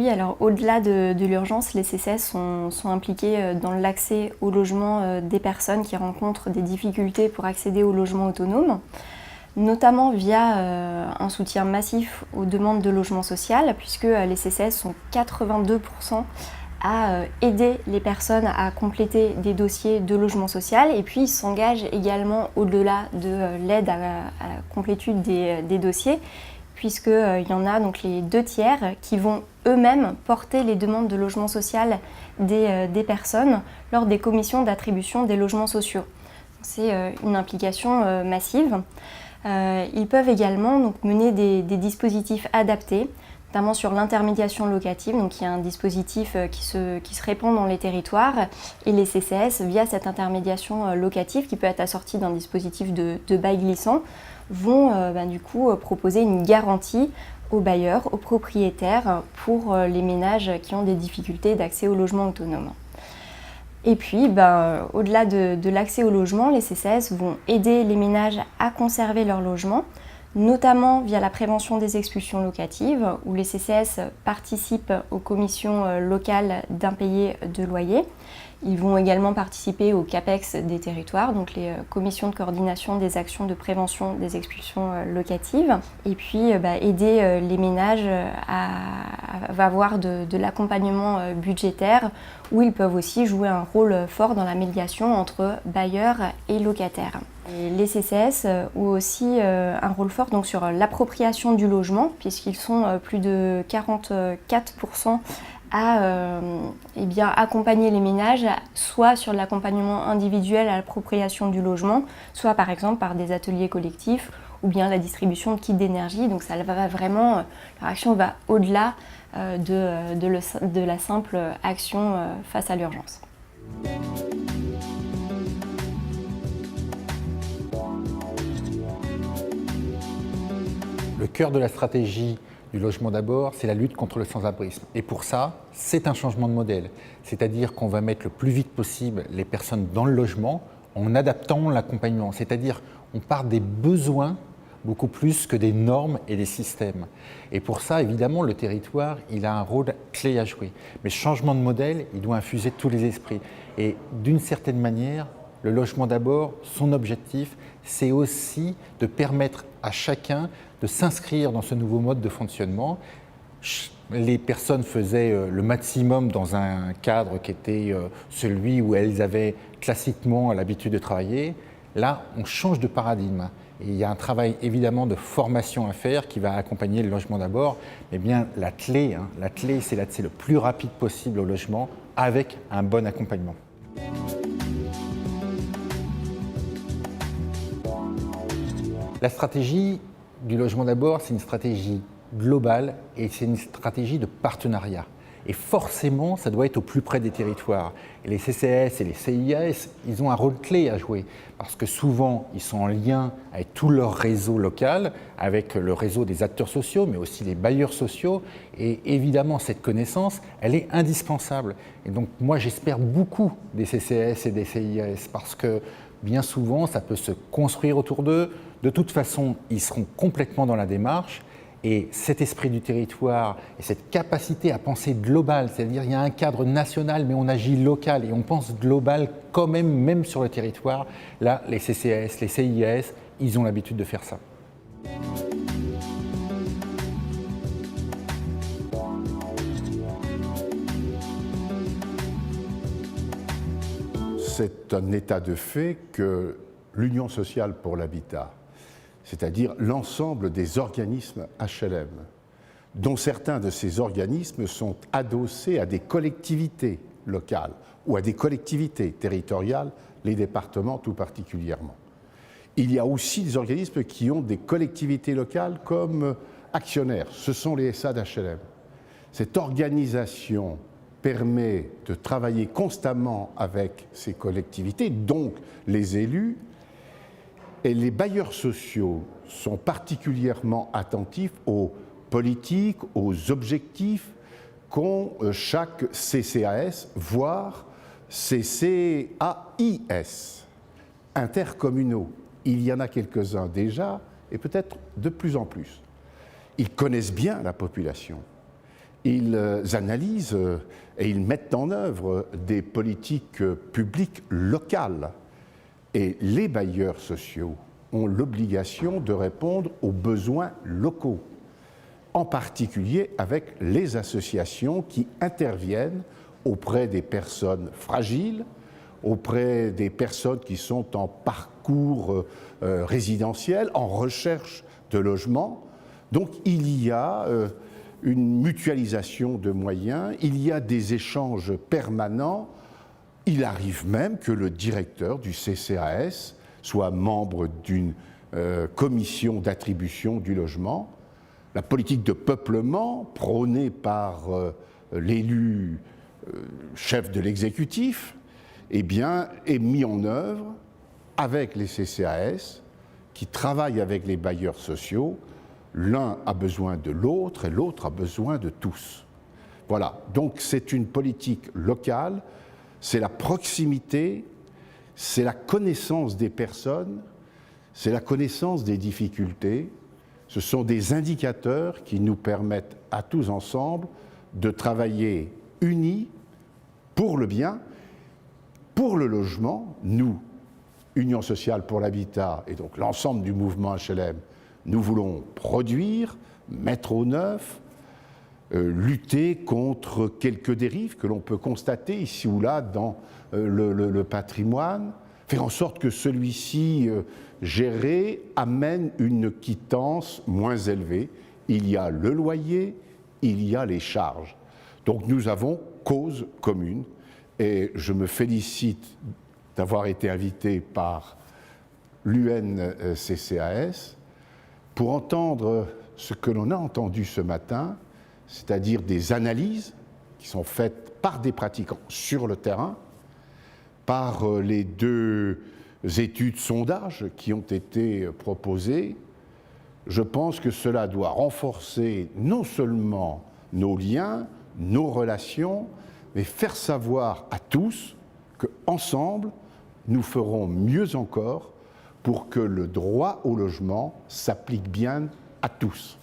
Oui, alors au-delà de l'urgence, les CCAS sont impliqués dans l'accès au logement des personnes qui rencontrent des difficultés pour accéder au logement autonome, notamment via un soutien massif aux demandes de logement social, puisque les CCAS sont 82% à aider les personnes à compléter des dossiers de logement social, et puis ils s'engagent également au-delà de l'aide à la complétude des dossiers, puisqu'il y en a donc les 2/3 qui vont eux-mêmes porter les demandes de logement social des personnes lors des commissions d'attribution des logements sociaux. C'est une implication massive. Ils peuvent également donc, mener des dispositifs adaptés, notamment sur l'intermédiation locative. Donc, il y a un dispositif qui se répand dans les territoires, et les CCAS, via cette intermédiation locative, qui peut être assortie d'un dispositif de bail glissant, vont du coup proposer une garantie aux bailleurs, aux propriétaires, pour les ménages qui ont des difficultés d'accès au logement autonome. Et puis, au-delà de l'accès au logement, les CCAS vont aider les ménages à conserver leur logement, notamment via la prévention des expulsions locatives, où les CCAS participent aux commissions locales d'impayés de loyer. Ils vont également participer au CAPEX des territoires, donc les commissions de coordination des actions de prévention des expulsions locatives. Et puis aider les ménages à avoir de l'accompagnement budgétaire, où ils peuvent aussi jouer un rôle fort dans la médiation entre bailleurs et locataires. Et les CCAS ont aussi un rôle fort donc, sur l'appropriation du logement, puisqu'ils sont plus de 44% à accompagner les ménages, soit sur l'accompagnement individuel à l'appropriation du logement, soit par exemple par des ateliers collectifs, ou bien la distribution de kits d'énergie. Donc ça va vraiment, leur action va au-delà de la simple action face à l'urgence. Le cœur de la stratégie du logement d'abord, c'est la lutte contre le sans-abrisme. Et pour ça, c'est un changement de modèle. C'est-à-dire qu'on va mettre le plus vite possible les personnes dans le logement en adaptant l'accompagnement. C'est-à-dire on part des besoins beaucoup plus que des normes et des systèmes. Et pour ça, évidemment, le territoire, il a un rôle clé à jouer. Mais ce changement de modèle, il doit infuser tous les esprits. Et d'une certaine manière, le logement d'abord, son objectif, c'est aussi de permettre à chacun de s'inscrire dans ce nouveau mode de fonctionnement. Les personnes faisaient le maximum dans un cadre qui était celui où elles avaient classiquement l'habitude de travailler. Là, on change de paradigme. Et il y a un travail évidemment de formation à faire qui va accompagner le logement d'abord. Mais bien la clé, c'est l'accès le plus rapide possible au logement avec un bon accompagnement. La stratégie du logement d'abord, c'est une stratégie globale et c'est une stratégie de partenariat. Et forcément, ça doit être au plus près des territoires. Et les CCAS et les CIAS, ils ont un rôle clé à jouer parce que souvent, ils sont en lien avec tout leur réseau local, avec le réseau des acteurs sociaux, mais aussi des bailleurs sociaux. Et évidemment, cette connaissance, elle est indispensable. Et donc, moi, j'espère beaucoup des CCAS et des CIAS parce que bien souvent, ça peut se construire autour d'eux. De toute façon, ils seront complètement dans la démarche. Et cet esprit du territoire et cette capacité à penser global, c'est-à-dire il y a un cadre national mais on agit local et on pense global quand même sur le territoire, là les CCAS, les CIAS, ils ont l'habitude de faire ça. C'est un état de fait que l'Union sociale pour l'habitat, c'est-à-dire l'ensemble des organismes HLM, dont certains de ces organismes sont adossés à des collectivités locales ou à des collectivités territoriales, les départements tout particulièrement. Il y a aussi des organismes qui ont des collectivités locales comme actionnaires, ce sont les SA d'HLM. Cette organisation permet de travailler constamment avec ces collectivités, donc les élus. Et les bailleurs sociaux sont particulièrement attentifs aux politiques, aux objectifs qu'ont chaque CCAS, voire CCAIS, intercommunaux. Il y en a quelques-uns déjà, et peut-être de plus en plus. Ils connaissent bien la population. ils analysent et ils mettent en œuvre des politiques publiques locales. Et les bailleurs sociaux ont l'obligation de répondre aux besoins locaux, en particulier avec les associations qui interviennent auprès des personnes fragiles, auprès des personnes qui sont en parcours résidentiel, en recherche de logement. Donc il y a une mutualisation de moyens, il y a des échanges permanents. Il arrive même que le directeur du CCAS soit membre d'une commission d'attribution du logement. La politique de peuplement prônée par l'élu chef de l'exécutif, eh bien, est mise en œuvre avec les CCAS qui travaillent avec les bailleurs sociaux. L'un a besoin de l'autre et l'autre a besoin de tous. Voilà, donc c'est une politique locale, c'est la proximité, c'est la connaissance des personnes, c'est la connaissance des difficultés. Ce sont des indicateurs qui nous permettent à tous ensemble de travailler unis pour le bien, pour le logement. Nous, Union sociale pour l'habitat et donc l'ensemble du mouvement HLM, nous voulons produire, mettre au neuf, lutter contre quelques dérives que l'on peut constater ici ou là dans le patrimoine, faire en sorte que celui-ci géré amène une quittance moins élevée. Il y a le loyer, il y a les charges. Donc nous avons cause commune et je me félicite d'avoir été invité par l'UNCCAS pour entendre ce que l'on a entendu ce matin, c'est-à-dire des analyses qui sont faites par des pratiquants sur le terrain, par les 2 études sondages qui ont été proposées. Je pense que cela doit renforcer non seulement nos liens, nos relations, mais faire savoir à tous qu'ensemble, nous ferons mieux encore pour que le droit au logement s'applique bien à tous.